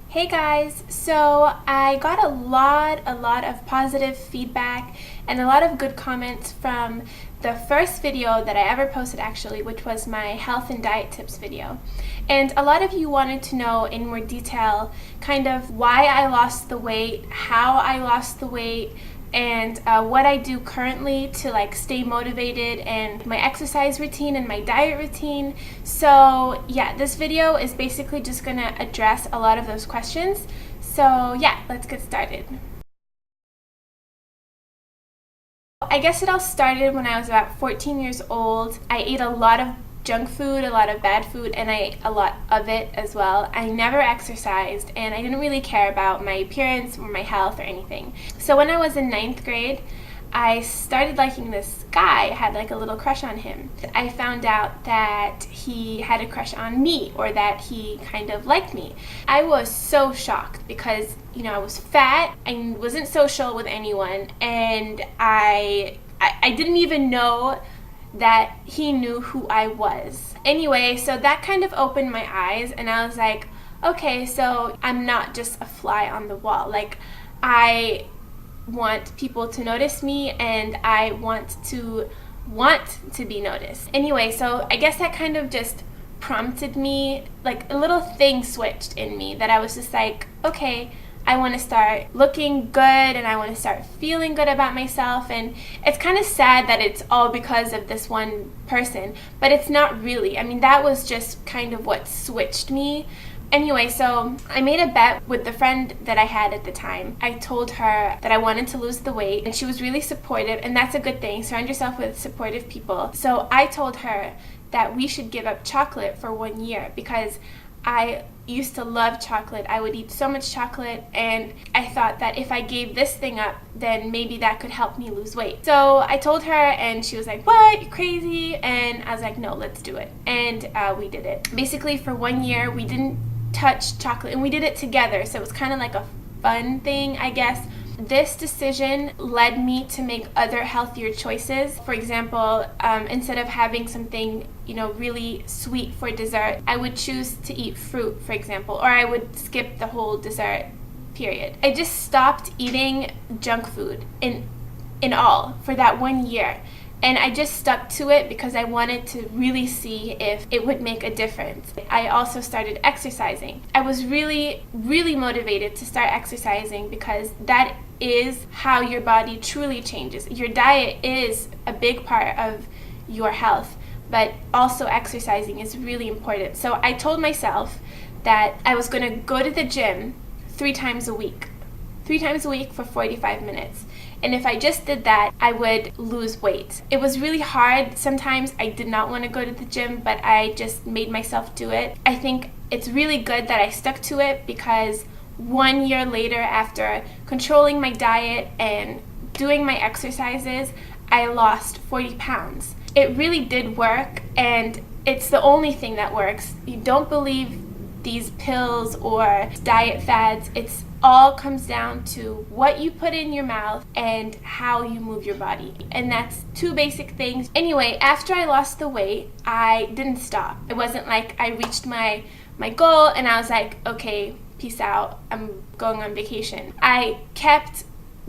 Hey guys, so I got a lot of positive feedback and a lot of good comments from the first video that I ever posted actually, which was my health and diet tips video. And a lot of you wanted to know in more detail kind of why I lost the weight, how I lost the weight, and what I do currently to stay motivated, and my exercise routine and my diet routine. So yeah, this video is basically just gonna address a lot of those questions. So yeah, let's get started. I guess it all started when I was about 14 years old. I ate a lot of junk food, a lot of bad food, and I ate a lot of it as well. I never exercised, and I didn't really care about my appearance or my health or anything. So when I was in 9th grade, I started liking this guy. I had a little crush on him. I found out that he had a crush on me, or that he kind of liked me. I was so shocked because, I was fat, I wasn't social with anyone, and I didn't even know that he knew who I was. Anyway, so that kind of opened my eyes, and I was like, okay, so I'm not just a fly on the wall. I want people to notice me, and I want to be noticed. Anyway, so I guess that kind of just prompted me, a little thing switched in me that I was just like, okay, I want to start looking good, and I want to start feeling good about myself. And it's kind of sad that it's all because of this one person, but it's not really. I mean, that was just kind of what switched me. Anyway, so I made a bet with the friend that I had at the time. I told her that I wanted to lose the weight, and she was really supportive, and that's a good thing. Surround yourself with supportive people. So I told her that we should give up chocolate for 1 year, because I used to love chocolate. I would eat so much chocolate, and I thought that if I gave this thing up, then maybe that could help me lose weight. So I told her, and she was like, what, you're crazy? And I was like, no, let's do it. And we did it. Basically, for 1 year, we didn't touch chocolate, and we did it together, so it was kind of like a fun thing, I guess. This decision led me to make other healthier choices. For example, instead of having something really sweet for dessert, I would choose to eat fruit, for example, or I would skip the whole dessert period. I just stopped eating junk food in all for that 1 year. And I just stuck to it because I wanted to really see if it would make a difference. I also started exercising. I was really, really motivated to start exercising because that is how your body truly changes. Your diet is a big part of your health, but also exercising is really important. So I told myself that I was going to go to the gym 3 times a week. 3 times a week for 45 minutes. And if I just did that, I would lose weight. It was really hard. Sometimes I did not want to go to the gym, but I just made myself do it. I think it's really good that I stuck to it, because 1 year later, after controlling my diet and doing my exercises, I lost 40 pounds. It really did work, and it's the only thing that works. You don't believe these pills or diet fads. It's all comes down to what you put in your mouth and how you move your body. And that's 2 basic things. Anyway, after I lost the weight, I didn't stop. It wasn't like I reached my goal and I was like, okay, peace out, I'm going on vacation. I kept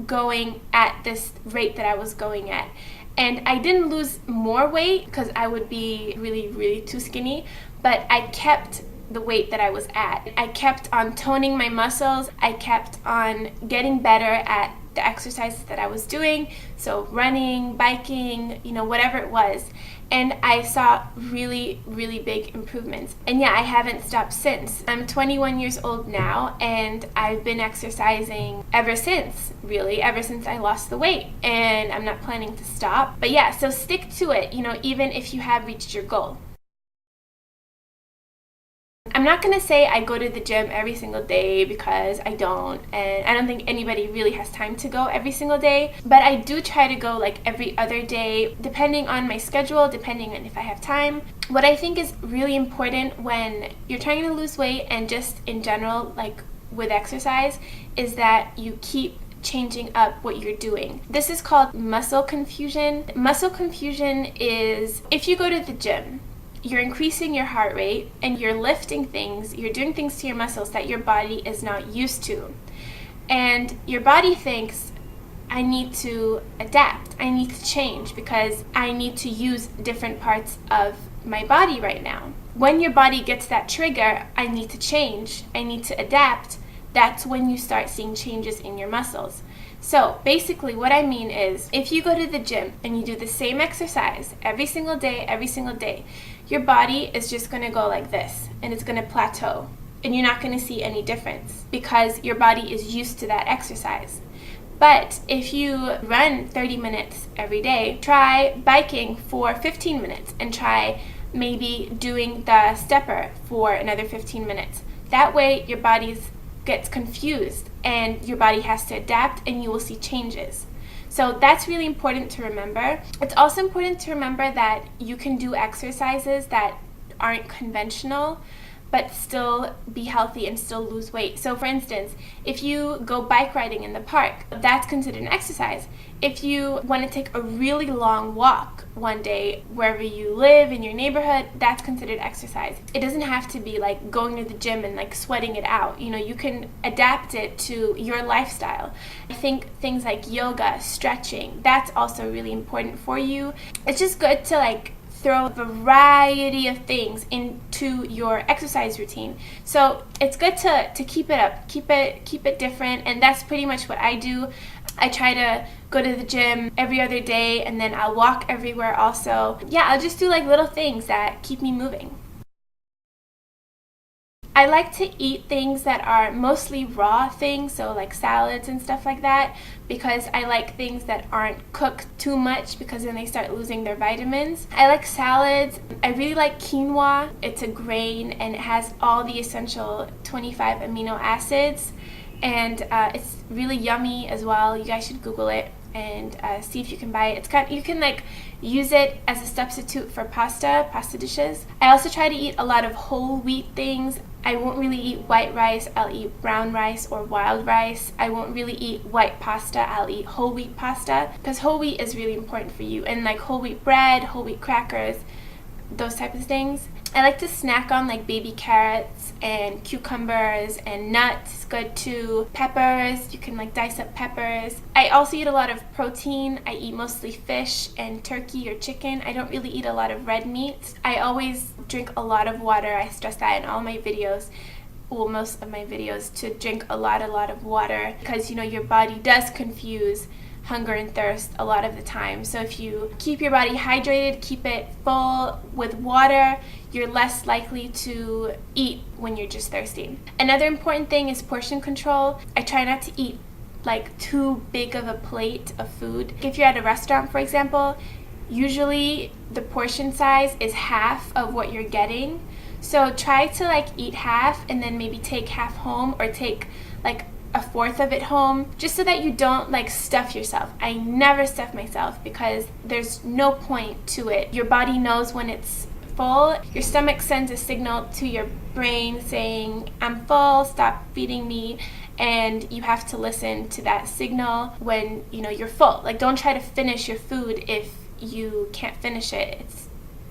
going at this rate that I was going at. And I didn't lose more weight because I would be really, really too skinny, but I kept the weight that I was at. I kept on toning my muscles. I kept on getting better at the exercises that I was doing. So running, biking, whatever it was. And I saw really, really big improvements. And yeah, I haven't stopped since. I'm 21 years old now, and I've been exercising ever since I lost the weight. And I'm not planning to stop. But yeah, so stick to it, even if you have reached your goal. I'm not going to say I go to the gym every single day, because I don't, and I don't think anybody really has time to go every single day, but I do try to go every other day, depending on my schedule, depending on if I have time. What I think is really important when you're trying to lose weight, and just in general, with exercise, is that you keep changing up what you're doing. This is called muscle confusion. Muscle confusion is if you go to the gym you're increasing your heart rate and you're lifting things, you're doing things to your muscles that your body is not used to. And your body thinks, I need to adapt, I need to change because I need to use different parts of my body right now. When your body gets that trigger, I need to change, I need to adapt, that's when you start seeing changes in your muscles. So basically what I mean is, if you go to the gym and you do the same exercise every single day, your body is just going to go like this and it's going to plateau and you're not going to see any difference because your body is used to that exercise. But if you run 30 minutes every day, try biking for 15 minutes and try maybe doing the stepper for another 15 minutes. That way your body gets confused and your body has to adapt and you will see changes. So that's really important to remember. It's also important to remember that you can do exercises that aren't conventional but still be healthy and still lose weight. So for instance, if you go bike riding in the park, that's considered an exercise. If you want to take a really long walk one day wherever you live in your neighborhood, that's considered exercise. It doesn't have to be like going to the gym and like sweating it out. You know, you can adapt it to your lifestyle. I think things like yoga, stretching, that's also really important for you. It's just good to like throw a variety of things into your exercise routine. So it's good to keep it up, keep it different, and that's pretty much what I do. I try to go to the gym every other day and then I'll walk everywhere also. Yeah, I'll just do like little things that keep me moving. I like to eat things that are mostly raw things, so like salads and stuff like that, because I like things that aren't cooked too much because then they start losing their vitamins. I like salads. I really like quinoa. It's a grain and it has all the essential 25 amino acids, and it's really yummy as well. You guys should Google it and see if you can buy it. You can like use it as a substitute for pasta dishes. I also try to eat a lot of whole wheat things. I won't really eat white rice. I'll eat brown rice or wild rice. I won't really eat white pasta. I'll eat whole wheat pasta because whole wheat is really important for you, and like whole wheat bread, whole wheat crackers, those types of things. I like to snack on like baby carrots and cucumbers and nuts, good too. Peppers, you can like dice up peppers. I also eat a lot of protein. I eat mostly fish and turkey or chicken. I don't really eat a lot of red meat. I always drink a lot of water. I stress that in all my videos. Well, most of my videos, to drink a lot of water because, you know, your body does confuse hunger and thirst a lot of the time. So if you keep your body hydrated, keep it full with water, you're less likely to eat when you're just thirsty. Another important thing is portion control. I try not to eat like too big of a plate of food. If you're at a restaurant, for example, usually the portion size is half of what you're getting. So try to like eat half and then maybe take half home, or take like a fourth of it home, just so that you don't like stuff yourself. I never stuff myself because there's no point to it. Your body knows when it's full. Your stomach sends a signal to your brain saying, I'm full, stop feeding me. And you have to listen to that signal when, you know, you're full. Like, don't try to finish your food if you can't finish it.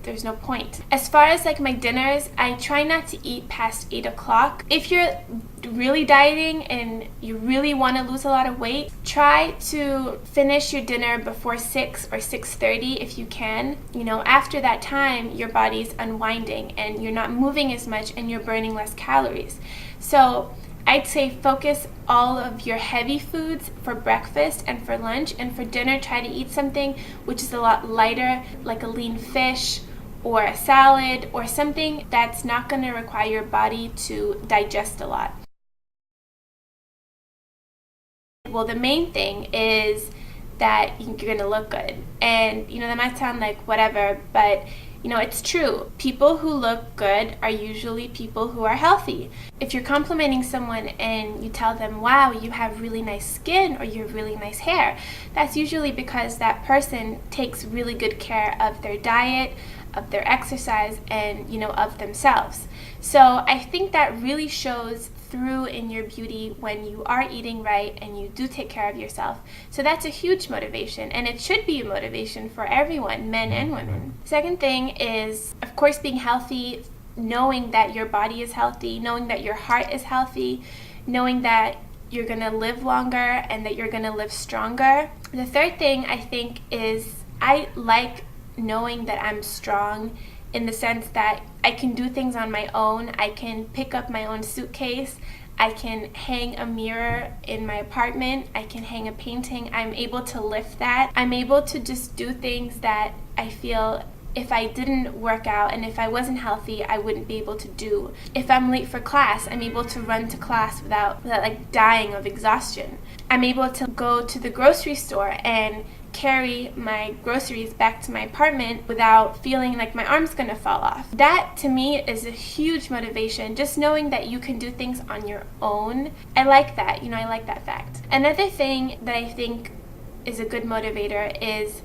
There's no point. As far as like my dinners, I try not to eat past 8 o'clock. If you're really dieting and you really want to lose a lot of weight, try to finish your dinner before 6 or 6:30 if you can. You know, after that time, your body's unwinding and you're not moving as much and you're burning less calories. So I'd say focus all of your heavy foods for breakfast and for lunch, and for dinner try to eat something which is a lot lighter, like a lean fish or a salad or something that's not going to require your body to digest a lot. Well, the main thing is that you're going to look good. And, you know, that might sound like whatever, but, you know, it's true. People who look good are usually people who are healthy. If you're complimenting someone and you tell them, wow, you have really nice skin or you have really nice hair, that's usually because that person takes really good care of their diet, of their exercise, and, of themselves. So I think that really shows through in your beauty when you are eating right and you do take care of yourself. So that's a huge motivation, and it should be a motivation for everyone, men and women. Second thing is, of course, being healthy, knowing that your body is healthy, knowing that your heart is healthy, knowing that you're going to live longer and that you're going to live stronger. The third thing I think is I like knowing that I'm strong in the sense that I can do things on my own. I can pick up my own suitcase. I can hang a mirror in my apartment. I can hang a painting. I'm able to lift that. I'm able to just do things that I feel if I didn't work out and if I wasn't healthy, I wouldn't be able to do. If I'm late for class, I'm able to run to class without like dying of exhaustion. I'm able to go to the grocery store and carry my groceries back to my apartment without feeling like my arm's gonna fall off. That to me is a huge motivation, just knowing that you can do things on your own. I like that, I like that fact. Another thing that I think is a good motivator is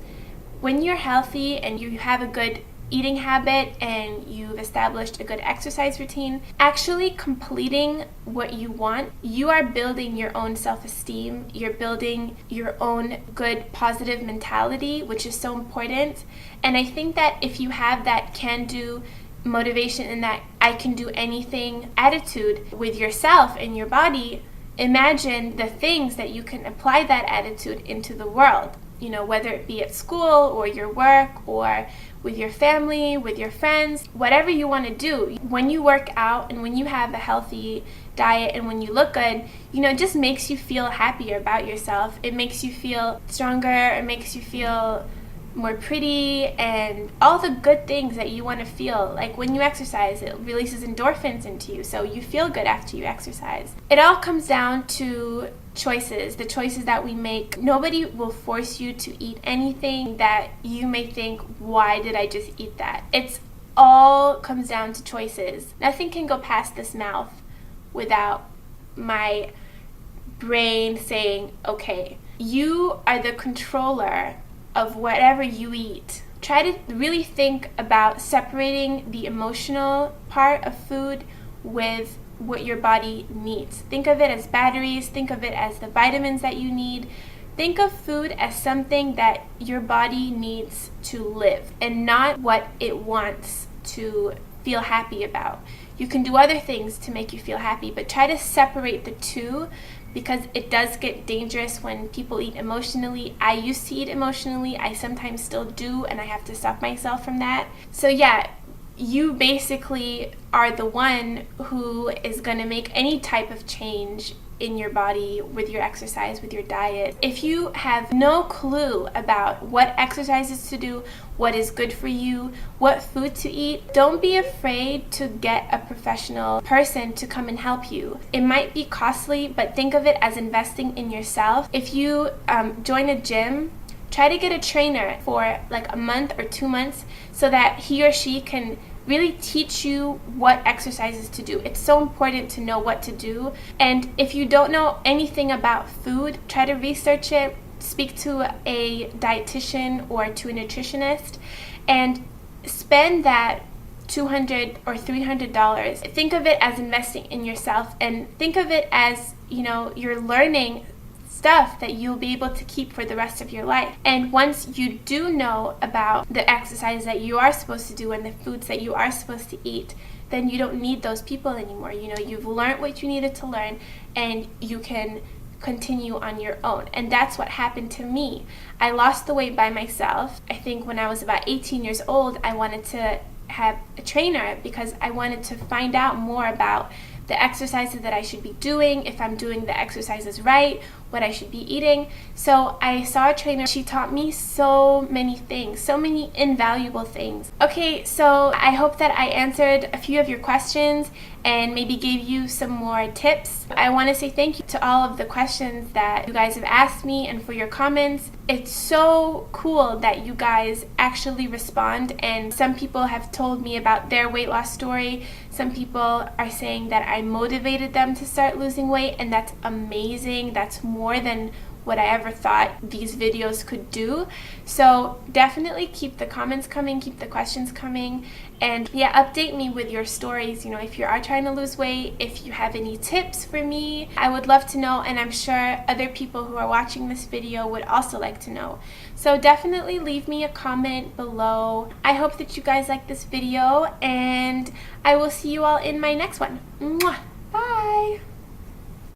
when you're healthy and you have a good eating habit and you've established a good exercise routine, actually completing what you want, you are building your own self-esteem, you're building your own good positive mentality, which is so important. And I think that if you have that can-do motivation and that I can do anything attitude with yourself and your body, imagine the things that you can apply that attitude into the world. Whether it be at school or your work or with your family, with your friends, whatever you want to do. When you work out and when you have a healthy diet and when you look good, it just makes you feel happier about yourself. It makes you feel stronger. It makes you feel more pretty and all the good things that you want to feel. Like when you exercise, it releases endorphins into you, so you feel good after you exercise. It all comes down to choices, the choices that we make. Nobody will force you to eat anything that you may think, why did I just eat that? It's all comes down to choices. Nothing can go past this mouth without my brain saying, okay, you are the controller of whatever you eat. Try to really think about separating the emotional part of food with what your body needs. Think of it as batteries. Think of it as the vitamins that you need. Think of food as something that your body needs to live and not what it wants to feel happy about. You can do other things to make you feel happy, but try to separate the two, because it does get dangerous when people eat emotionally. I used to eat emotionally. I sometimes still do, and I have to stop myself from that. So yeah, you basically are the one who is going to make any type of change in your body with your exercise, with your diet. If you have no clue about what exercises to do, what is good for you, what food to eat, don't be afraid to get a professional person to come and help you. It might be costly, but think of it as investing in yourself. If you join a gym, try to get a trainer for like a month or 2 months so that he or she can really teach you what exercises to do. It's so important to know what to do. And if you don't know anything about food, try to research it, speak to a dietitian or to a nutritionist, and spend that $200 or $300. Think of it as investing in yourself, and think of it as, you're learning stuff that you'll be able to keep for the rest of your life. And once you do know about the exercise that you are supposed to do and the foods that you are supposed to eat, then you don't need those people anymore. You've learned what you needed to learn, and you can continue on your own. And that's what happened to me. I lost the weight by myself. I think when I was about 18 years old, I wanted to have a trainer because I wanted to find out more about the exercises that I should be doing, if I'm doing the exercises right, what I should be eating. So I saw a trainer. She taught me so many things, so many invaluable things. Okay, so I hope that I answered a few of your questions and maybe gave you some more tips. I want to say thank you to all of the questions that you guys have asked me and for your comments. It's so cool that you guys actually respond, and some people have told me about their weight loss story. Some people are saying that I motivated them to start losing weight, and that's amazing. That's more than what I ever thought these videos could do. So definitely keep the comments coming, keep the questions coming, and yeah, update me with your stories. You know, if you are trying to lose weight, if you have any tips for me, I would love to know, and I'm sure other people who are watching this video would also like to know. So definitely leave me a comment below. I hope that you guys like this video, and I will see you all in my next one. Mwah! Bye!